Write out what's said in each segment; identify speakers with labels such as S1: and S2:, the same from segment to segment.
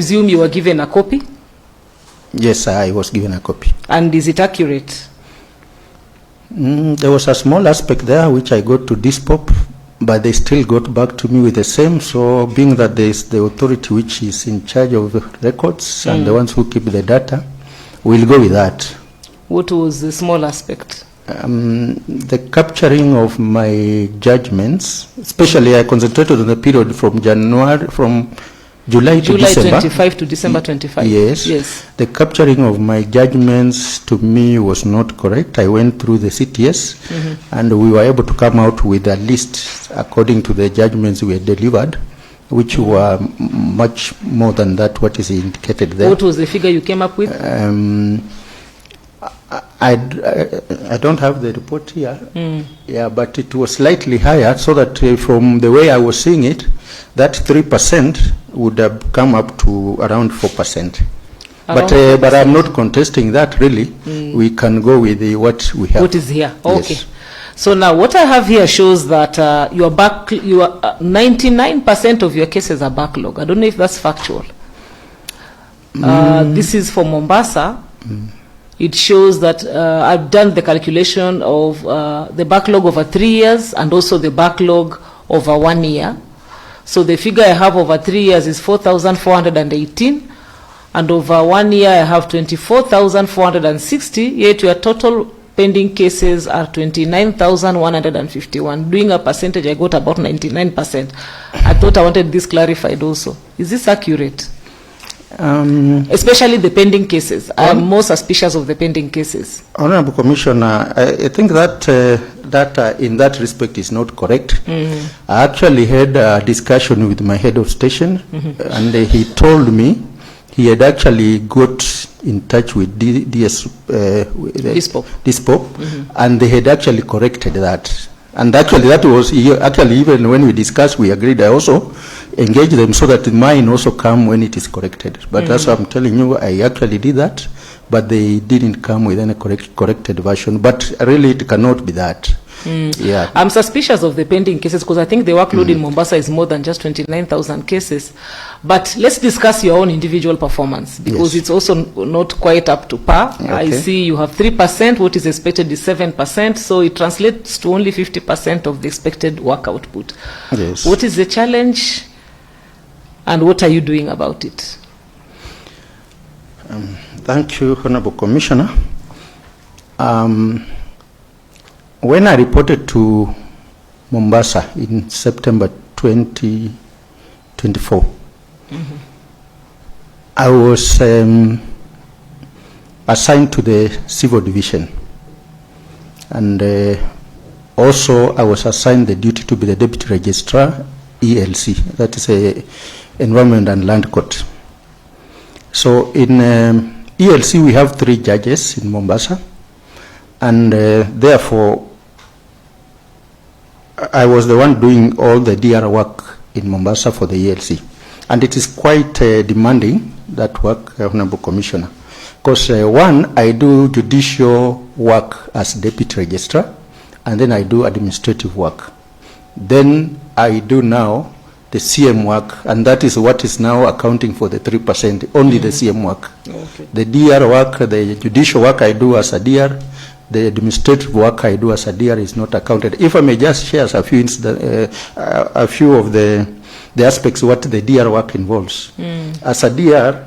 S1: presume you were given a copy?
S2: Yes, I was given a copy.
S1: And is it accurate?
S2: There was a small aspect there which I got to DISPOP, but they still got back to me with the same. So being that there is the authority which is in charge of the records and the ones who keep the data, we'll go with that.
S1: What was the small aspect?
S2: The capturing of my judgments, especially I concentrated on the period from July to December.
S1: 25 to December 25.
S2: Yes.
S1: Yes.
S2: The capturing of my judgments to me was not correct. I went through the CTS and we were able to come out with a list according to the judgments we had delivered, which were much more than that what is indicated there.
S1: What was the figure you came up with?
S2: I don't have the report here. Yeah, but it was slightly higher, so that from the way I was seeing it, that 3% would have come up to around 4%. But I'm not contesting that really. We can go with what we have.
S1: What is here? Okay.
S2: Yes.
S1: So now what I have here shows that you are 99% of your cases are backlog. I don't know if that's factual. This is for Mombasa. It shows that I've done the calculation of the backlog over 3 years and also the backlog over 1 year. So the figure I have over 3 years is 4,418, and over 1 year I have 24,460, yet your total pending cases are 29,151. Doing a percentage, I got about 99%. I thought I wanted this clarified also. Is this accurate? Especially the pending cases. I'm more suspicious of the pending cases.
S2: Honorable Commissioner, I think that data in that respect is not correct. I actually had a discussion with my head of station, and he told me he had actually got in touch with DISPOP, and they had actually corrected that. And actually that was, even when we discussed, we agreed, I also engage them so that mine also come when it is corrected. But that's what I'm telling you, I actually did that, but they didn't come with any corrected version. But really it cannot be that. Yeah.
S1: I'm suspicious of the pending cases because I think the workload in Mombasa is more than just 29,000 cases. But let's discuss your own individual performance, because it's also not quite up to par.
S2: Okay.
S1: I see you have 3%, what is expected is 7%, so it translates to only 50% of the expected work output.
S2: Yes.
S1: What is the challenge and what are you doing about it?
S2: Thank you, Honorable Commissioner. When I reported to Mombasa in September 2024, I was assigned to the Civil Division, and also I was assigned the duty to be the Deputy Registrar, ELC, that is a Environment and Land Court. So in ELC we have 3 judges in Mombasa, and therefore I was the one doing all the DR work in Mombasa for the ELC. And it is quite demanding, that work, Honorable Commissioner. Because one, I do judicial work as Deputy Registrar, and then I do administrative work. Then I do now the CM work, and that is what is now accounting for the 3%, only the CM work.
S1: Okay.
S2: The DR work, the judicial work I do as a DR, the administrative work I do as a DR is not accounted. If I may just share a few of the aspects what the DR work involves. As a DR,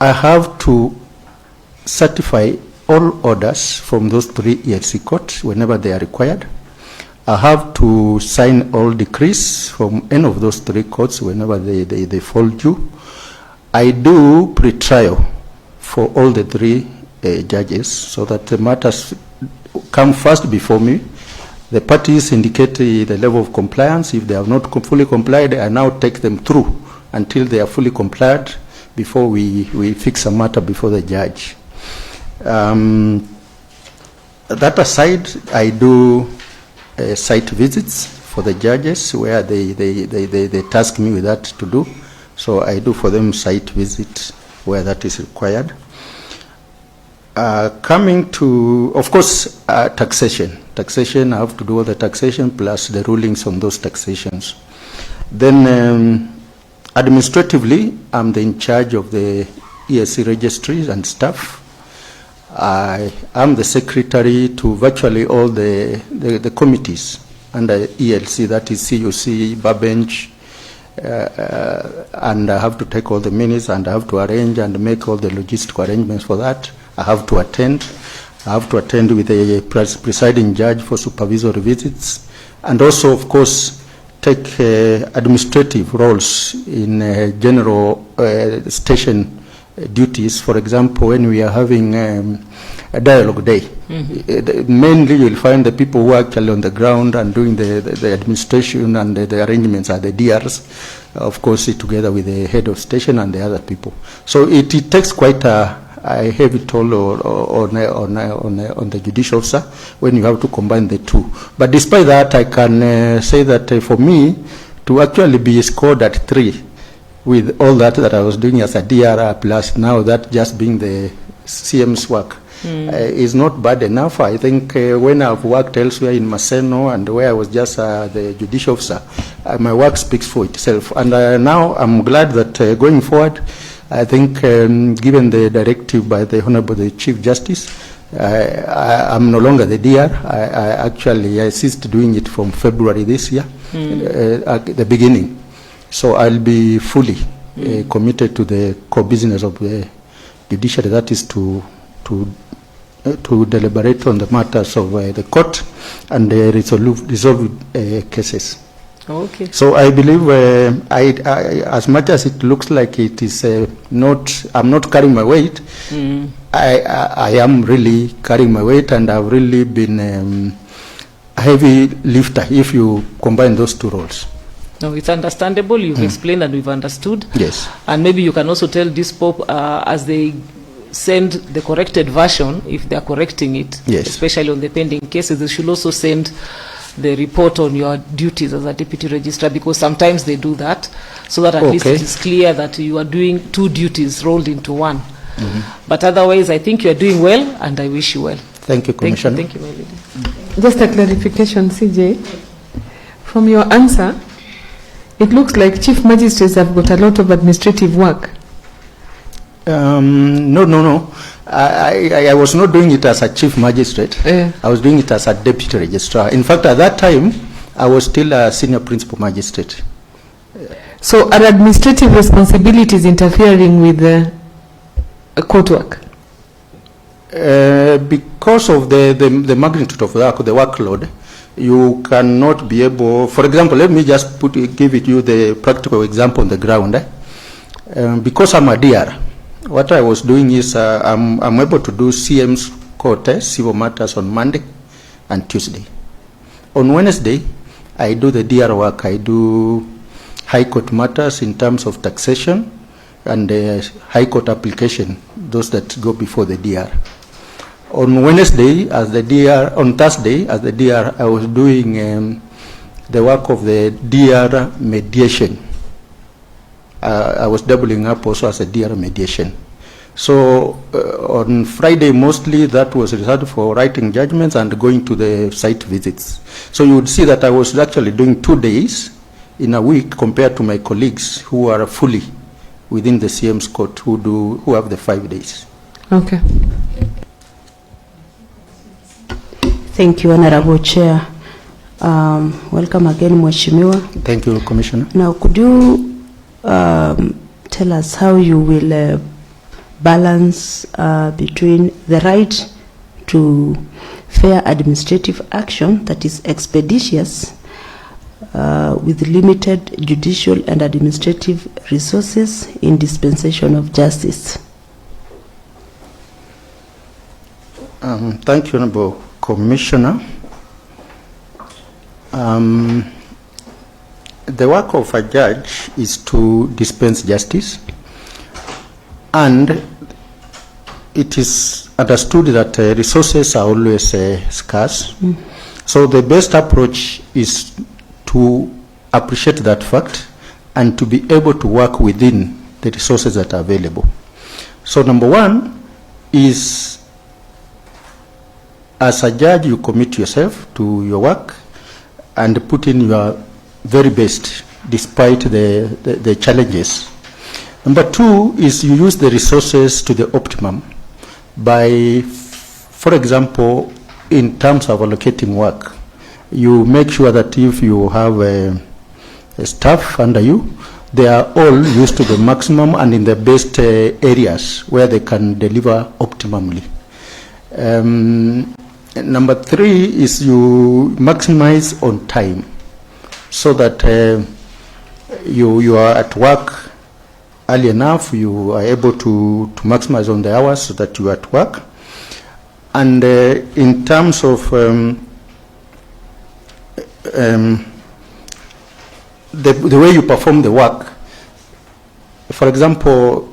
S2: I have to certify all orders from those 3 ELC courts whenever they are required. I have to sign all decrees from any of those 3 courts whenever they fall due. I do pre-trial for all the 3 judges, so that the matters come first before me. The parties indicate the level of compliance. If they have not fully complied, I now take them through until they are fully complied before we fix a matter before the judge. That aside, I do site visits for the judges where they task me with that to do. So I do for them site visits where that is required. Coming to, of course, taxation. Taxation, I have to do all the taxation plus the rulings on those taxations. Then Administratively, I'm in charge of the ESC registries and staff. I am the secretary to virtually all the committees under ELC, that is CUC, Babench, and I have to take all the minutes, and I have to arrange and make all the logistical arrangements for that. I have to attend. I have to attend with a presiding judge for supervisory visits, and also, of course, take administrative roles in general station duties. For example, when we are having a dialogue day, mainly you'll find the people who are actually on the ground and doing the administration and the arrangements are the DRs, of course, together with the head of station and the other people. So it takes quite a heavy toll on the judicial officer when you have to combine the two. But despite that, I can say that for me, to actually be scored at 3 with all that I was doing as a DR, plus now that just being the CM's work, is not bad enough. I think when I've worked elsewhere in Maseno and where I was just the judicial officer, my work speaks for itself. And now I'm glad that going forward, I think given the directive by the Honorable the Chief Justice, I'm no longer the DR. I ceased doing it from February this year, at the beginning. So I'll be fully committed to the core business of the judiciary, that is to deliberate on the matters of the court and resolve cases.
S1: Okay.
S2: So I believe, as much as it looks like it is I'm not carrying my weight, I am really carrying my weight, and I've really been a heavy lifter if you combine those two roles.
S1: No, it's understandable. You've explained and we've understood.
S2: Yes.
S1: And maybe you can also tell this Pope as they send the corrected version, if they are correcting it,
S2: yes,
S1: especially on the pending cases, they should also send the report on your duties as a deputy registrar, because sometimes they do that, so that at least it is clear that you are doing 2 duties rolled into one. But otherwise, I think you are doing well, and I wish you well.
S2: Thank you, Commissioner.
S1: Thank you, my lady.
S3: Just a clarification, CJ. From your answer, it looks like chief magistrates have got a lot of administrative work.
S2: No. I was not doing it as a chief magistrate. I was doing it as a deputy registrar. In fact, at that time, I was still a senior principal magistrate.
S3: So are administrative responsibilities interfering with the court work?
S2: Because of the magnitude of the workload, you cannot be able, for example, let me just give you the practical example on the ground. Because I'm a DR, what I was doing is I'm able to do CM's court, civil matters, on Monday and Tuesday. On Wednesday, I do the DR work. I do high court matters in terms of taxation and high court application, those that go before the DR. On Wednesday, as the DR, on Thursday, as the DR, I was doing the work of the DR mediation. I was doubling up also as a DR mediation. So on Friday, mostly that was reserved for writing judgments and going to the site visits. So you would see that I was actually doing 2 days in a week compared to my colleagues who are fully within the CM's court who have the 5 days.
S3: Okay.
S4: Thank you, Honorable Chair. Welcome again, Mheshimiwa.
S2: Thank you, Commissioner.
S4: Now, could you tell us how you will balance between the right to fair administrative action that is expeditious with limited judicial and administrative resources in dispensation of justice?
S2: Thank you, Honorable Commissioner. The work of a judge is to dispense justice, and it is understood that resources are always scarce. So the best approach is to appreciate that fact and to be able to work within the resources that are available. So number one is, as a judge, you commit yourself to your work and put in your very best despite the challenges. Number two is you use the resources to the optimum by, for example, in terms of allocating work, you make sure that if you have a staff under you, they are all used to the maximum and in the best areas where they can deliver optimally. Number three is you maximize on time so that you are at work early enough, you are able to maximize on the hours so that you are at work. And in terms of the way you perform the work, for example,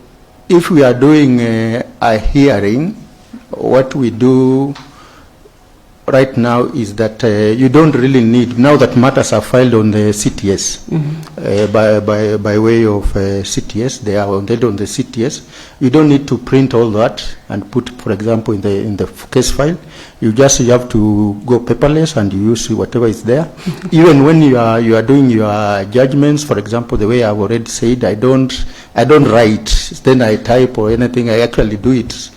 S2: if we are doing a hearing, what we do right now is that you don't really need, now that matters are filed on the CTS, by way of CTS, they are on the CTS, you don't need to print all that and put, for example, in the case file. You have to go paperless and you use whatever is there. Even when you are doing your judgments, for example, the way I've already said, I don't write, then I type or anything. I actually do it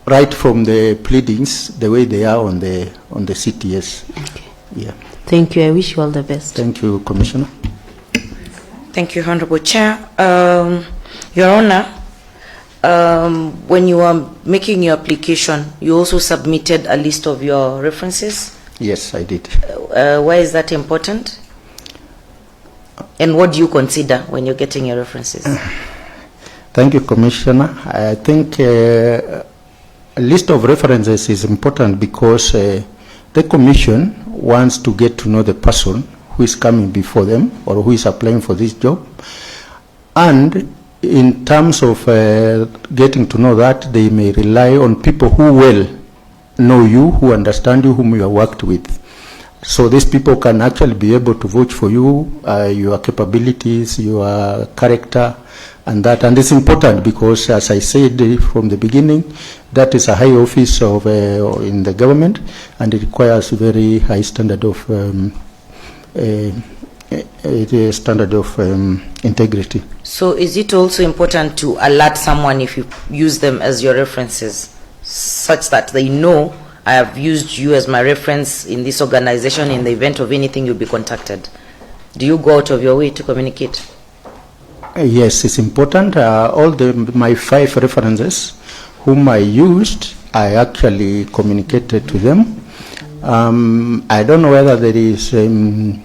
S2: right from the pleadings, the way they are on the CTS.
S4: Okay.
S2: Yeah.
S4: Thank you. I wish you all the best.
S2: Thank you, Commissioner.
S5: Thank you, Honorable Chair. Your Honor, when you are making your application, you also submitted a list of your references.
S2: Yes, I did.
S5: Why is that important? And what do you consider when you're getting your references?
S2: Thank you, Commissioner. I think a list of references is important because the Commission wants to get to know the person who is coming before them or who is applying for this job. And in terms of getting to know that, they may rely on people who well know you, who understand you, whom you have worked with. So these people can actually be able to vouch for you, your capabilities, your character, and that. And it's important because, as I said from the beginning, that is a high office of in the government, and it requires a very high standard of integrity.
S5: So is it also important to alert someone if you use them as your references, such that they know I have used you as my reference in this organization, in the event of anything you'll be contacted? Do you go out of your way to communicate?
S2: Yes, it's important. All my 5 references whom I used, I actually communicated to them. I don't know whether there is any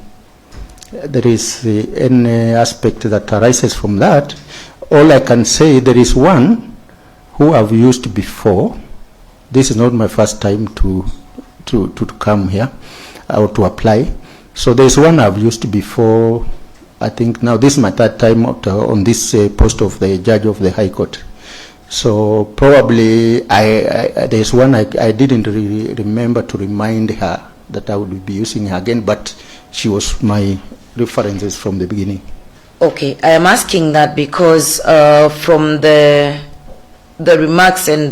S2: aspect that arises from that. All I can say, there is one who I've used before. This is not my first time to come here or to apply. So there's one I've used before. I think now this is my 3rd time on this post of the judge of the High Court. So probably there's one I didn't remember to remind her that I would be using her again, but she was my references from the beginning.
S5: Okay, I am asking that because from the remarks and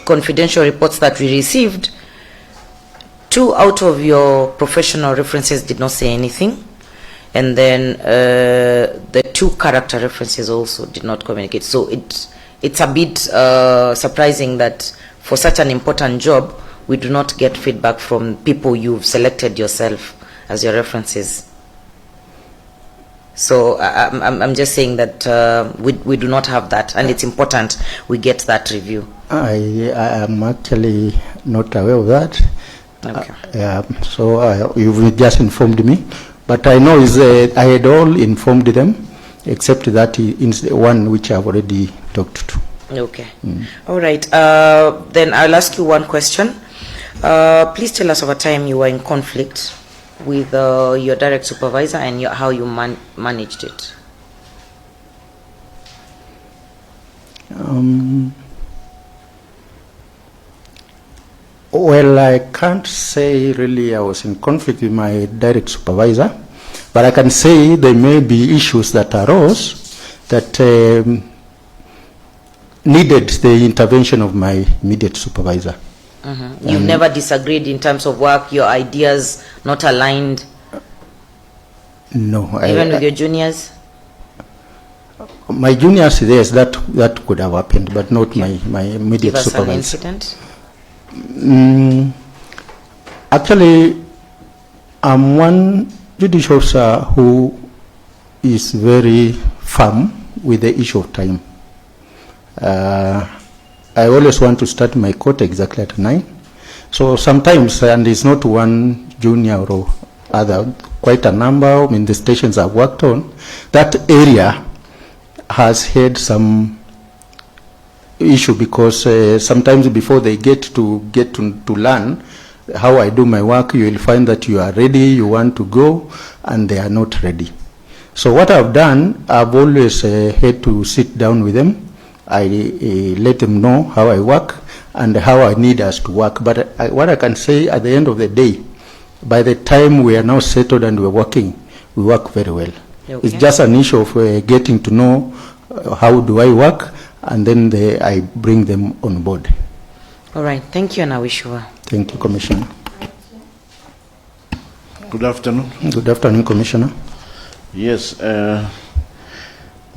S5: confidential reports that we received, 2 out of your professional references did not say anything, and then the 2 character references also did not communicate. So it's a bit surprising that for such an important job, we do not get feedback from people you've selected yourself as your references. So I'm just saying that we do not have that, and it's important we get that review.
S2: I am actually not aware of that.
S5: Okay.
S2: So you've just informed me, but I know I had all informed them, except that is the one which I've already talked to.
S5: Okay. All right. Then I'll ask you one question. Please tell us of a time you were in conflict with your direct supervisor and how you managed it.
S2: Well, I can't say really I was in conflict with my direct supervisor, but I can say there may be issues that arose that needed the intervention of my immediate supervisor.
S5: You've never disagreed in terms of work, your ideas not aligned?
S2: No.
S5: Even with your juniors?
S2: My juniors, yes, that could have happened, but not my immediate
S5: Give us an
S2: supervisor.
S5: incident.
S2: Actually, I'm one judicial officer who is very firm with the issue of time. I always want to start my court exactly at 9. So sometimes, and it's not one junior or other, quite a number in the stations I've worked on, that area has had some issue because sometimes before they get to learn how I do my work, you will find that you are ready, you want to go, and they are not ready. So what I've done, I've always had to sit down with them. I let them know how I work and how I need us to work. But what I can say at the end of the day, by the time we are now settled and we're working, we work very well.
S5: Okay.
S2: It's just an issue of getting to know how do I work, and then I bring them on board.
S5: All right, thank you, and I wish you well.
S2: Thank you, Commissioner.
S6: Good afternoon.
S2: Good afternoon, Commissioner.
S6: Yes.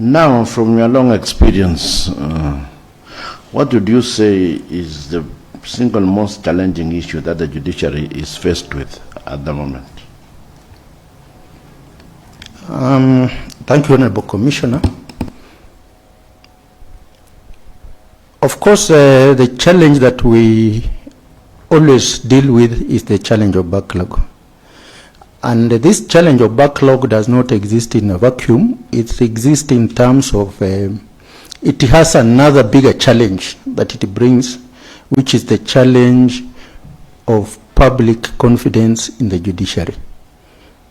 S6: Now, from your long experience, what would you say is the single most challenging issue that the judiciary is faced with at the moment?
S2: Thank you, Honorable Commissioner. Of course, the challenge that we always deal with is the challenge of backlog. And this challenge of backlog does not exist in a vacuum. It exists in terms of, it has another bigger challenge that it brings, which is the challenge of public confidence in the judiciary.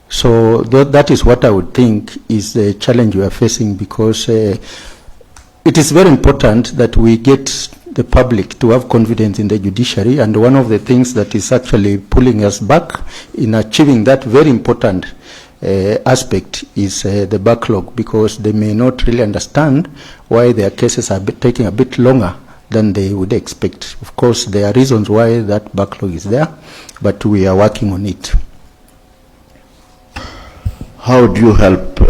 S2: So that is what I would think is the challenge we are facing, because it is very important that we get the public to have confidence in the judiciary, and one of the things that is actually pulling us back in achieving that very important aspect is the backlog, because they may not really understand why their cases are taking a bit longer than they would expect. Of course, there are reasons why that backlog is there, but we are working on it.
S6: How do you help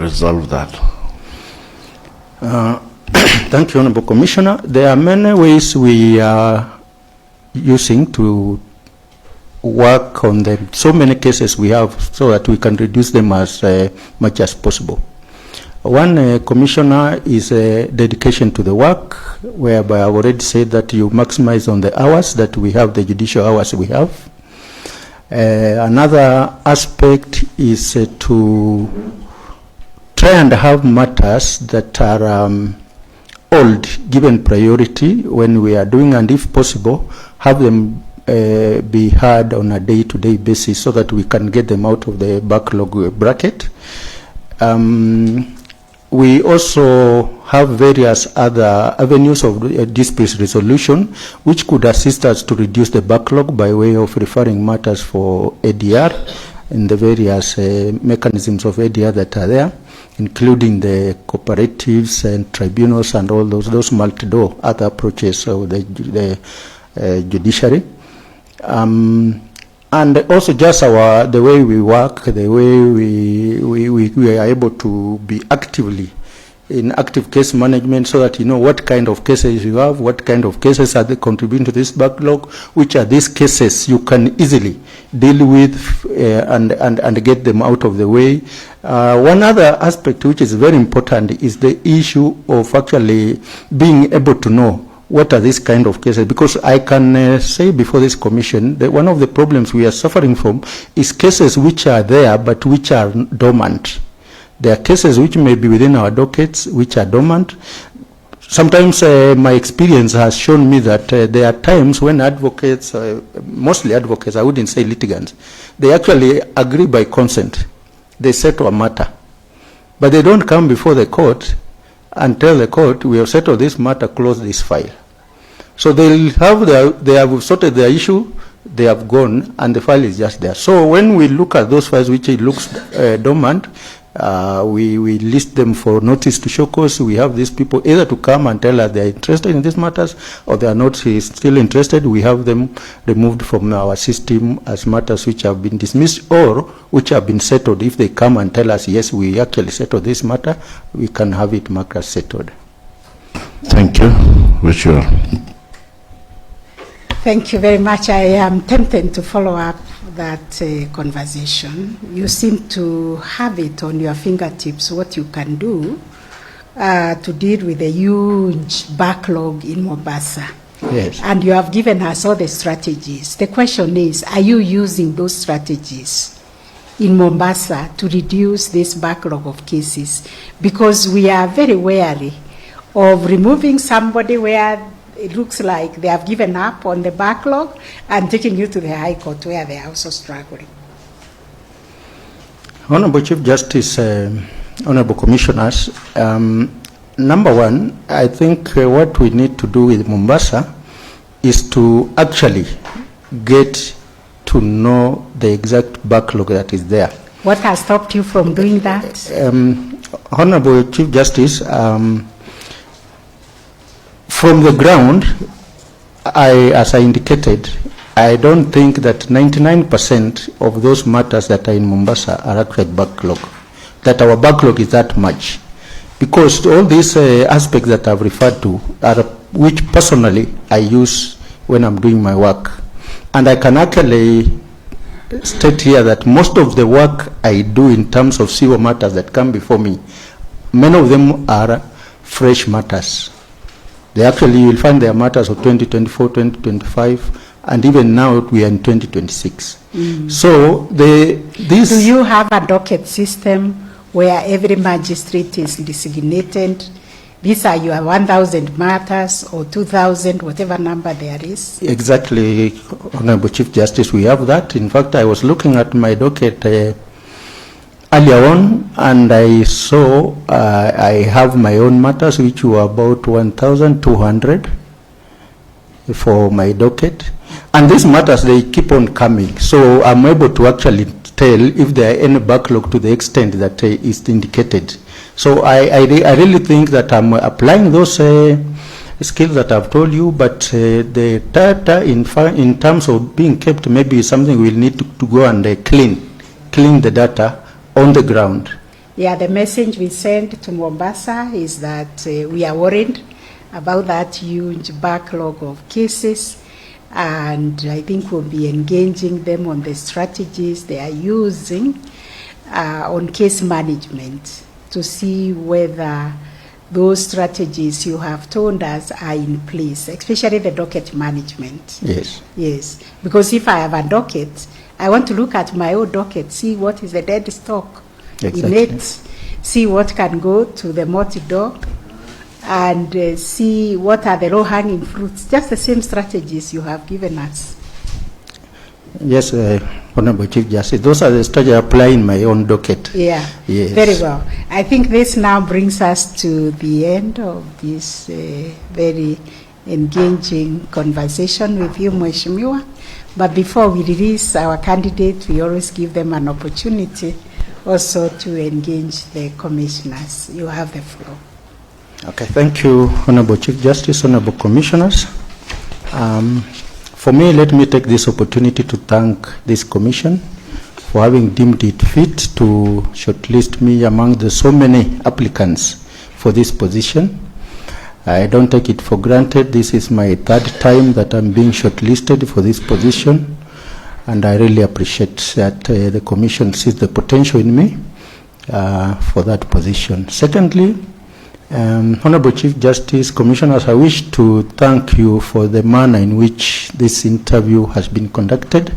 S6: resolve that?
S2: Thank you, Honorable Commissioner. There are many ways we are using to work on the so many cases we have, so that we can reduce them as much as possible. One, Commissioner, is dedication to the work, whereby I've already said that you maximize on the hours that we have, the judicial hours we have. Another aspect is to try and have matters that are old given priority when we are doing, and if possible, have them be heard on a day-to-day basis so that we can get them out of the backlog bracket. We also have various other avenues of dispute resolution which could assist us to reduce the backlog by way of referring matters for ADR and the various mechanisms of ADR that are there, including the cooperatives and tribunals and all those multi-door other approaches of the judiciary. And also just the way we work, the way we are able to be actively in active case management, so that you know what kind of cases you have, what kind of cases are they contributing to this backlog, which are these cases you can easily deal with and get them out of the way. One other aspect which is very important is the issue of actually being able to know what are these kind of cases, because I can say before this commission that one of the problems we are suffering from is cases which are there but which are dormant. There are cases which may be within our dockets which are dormant. Sometimes my experience has shown me that there are times when advocates, mostly advocates, I wouldn't say litigants, they actually agree by consent. They settle a matter, but they don't come before the court and tell the court, we have settled this matter, close this file. So they have sorted their issue, they have gone, and the file is just there. So when we look at those files which it looks dormant, We list them for notice to show cause. We have these people either to come and tell us they are interested in these matters, or they are not still interested. We have them removed from our system as matters which have been dismissed or which have been settled. If they come and tell us, yes, we actually settled this matter, we can have it marked as settled.
S6: Thank you. Ritual.
S7: Thank you very much. I am tempted to follow up that conversation. You seem to have it on your fingertips what you can do to deal with the huge backlog in Mombasa.
S2: Yes.
S7: And you have given us all the strategies. The question is, are you using those strategies in Mombasa to reduce this backlog of cases? Because we are very wary of removing somebody where it looks like they have given up on the backlog and taking you to the High Court where they are also struggling.
S2: Honorable Chief Justice, Honorable Commissioners, number one, I think what we need to do with Mombasa is to actually get to know the exact backlog that is there.
S7: What has stopped you from doing that?
S2: Honorable Chief Justice, from the ground, as I indicated, I don't think that 99% of those matters that are in Mombasa are actually backlog, that our backlog is that much. Because all these aspects that I've referred to are which personally I use when I'm doing my work. And I can actually state here that most of the work I do in terms of sewer matters that come before me, many of them are fresh matters. They actually, you will find there are matters of 2024, 2025, and even now we are in 2026. So this.
S7: Do you have a docket system where every magistrate is designated? These are your 1,000 matters or 2,000, whatever number there is?
S2: Exactly, Honorable Chief Justice, we have that. In fact, I was looking at my docket earlier on, and I saw I have my own matters, which were about 1,200 for my docket. And these matters, they keep on coming. So I'm able to actually tell if there are any backlog to the extent that is indicated. So I really think that I'm applying those skills that I've told you, but the data in terms of being kept maybe is something we'll need to go and clean the data on the ground.
S7: Yeah, the message we send to Mombasa is that we are worried about that huge backlog of cases, and I think we'll be engaging them on the strategies they are using on case management to see whether those strategies you have told us are in place, especially the docket management.
S2: Yes.
S7: Yes, because if I have a docket, I want to look at my own docket, see what is the dead stock in it, see what can go to the multi-dog, and see what are the low-hanging fruits. Just the same strategies you have given us.
S2: Yes, Honorable Chief Justice, those are the strategies I apply in my own docket.
S7: Yeah,
S2: yes.
S7: Very well. I think this now brings us to the end of this very engaging conversation with you, Mheshimiwa. But before we release our candidate, we always give them an opportunity also to engage the commissioners. You have the floor.
S2: Okay, thank you, Honorable Chief Justice, Honorable Commissioners. For me, let me take this opportunity to thank this commission for having deemed it fit to shortlist me among the so many applicants for this position. I don't take it for granted. This is my third time that I'm being shortlisted for this position, and I really appreciate that the commission sees the potential in me for that position. Secondly, Honorable Chief Justice, Commissioners, I wish to thank you for the manner in which this interview has been conducted.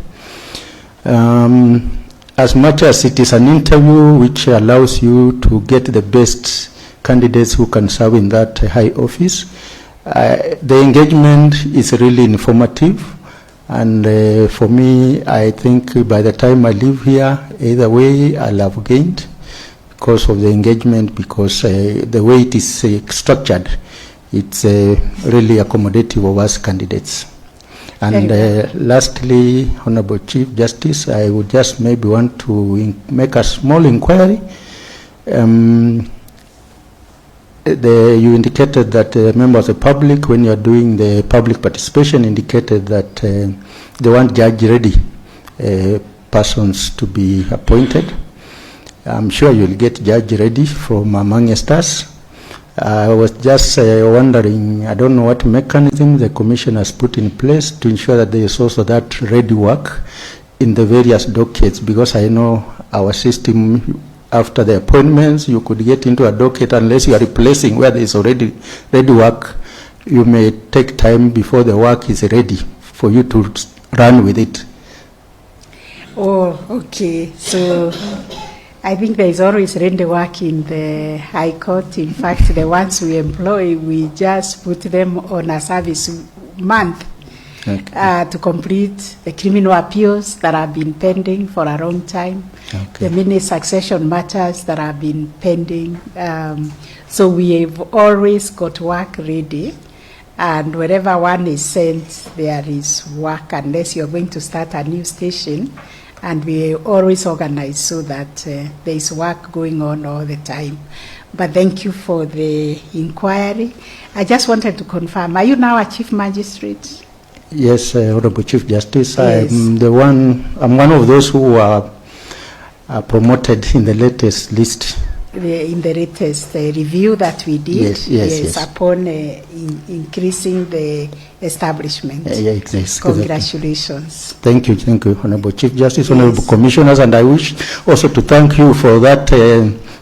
S2: As much as it is an interview which allows you to get the best candidates who can serve in that high office, the engagement is really informative, and for me, I think by the time I leave here, either way, I'll have gained because of the engagement, because the way it is structured, it's really accommodative of us candidates. And lastly, Honorable Chief Justice, I would just maybe want to make a small inquiry You indicated that members of the public, when you are doing the public participation, indicated that they want judge-ready persons to be appointed. I'm sure you'll get judge-ready from amongst us. I was just wondering, I don't know what mechanism the commission has put in place to ensure that there is also that ready work in the various dockets, because I know our system, after the appointments, you could get into a docket unless you are replacing where there is already ready work. You may take time before the work is ready for you to run with it.
S7: Oh, okay. So I think there is always ready work in the High Court. In fact, the ones we employ, we just put them on a service month to complete the criminal appeals that have been pending for a long time, the many succession matters that have been pending. So we have always got work ready, and wherever one is sent, there is work, unless you're going to start a new station. And we always organize so that there is work going on all the time. But thank you for the inquiry. I just wanted to confirm, are you now a Chief Magistrate?
S2: Yes, Honorable Chief Justice.
S7: Yes.
S2: I'm one of those who are promoted in the latest list.
S7: In the latest review that we did,
S2: yes.
S7: Upon increasing the establishment.
S2: Yes,
S7: Congratulations.
S2: Thank you, Honorable Chief Justice, Honorable Commissioners, and I wish also to thank you for that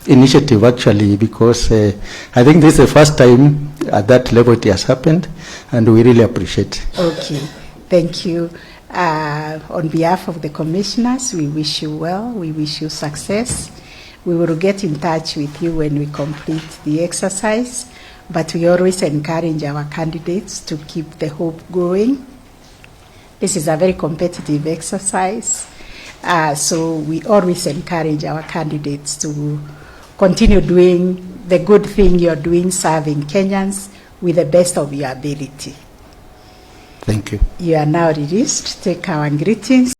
S2: initiative, actually, because I think this is the first time at that level it has happened, and we really appreciate it.
S7: Okay, thank you. On behalf of the commissioners, we wish you well, we wish you success. We will get in touch with you when we complete the exercise, but we always encourage our candidates to keep the hope going. This is a very competitive exercise, so we always encourage our candidates to continue doing the good thing you're doing, serving Kenyans with the best of your ability.
S2: Thank you.
S7: You are now released. Take our greetings.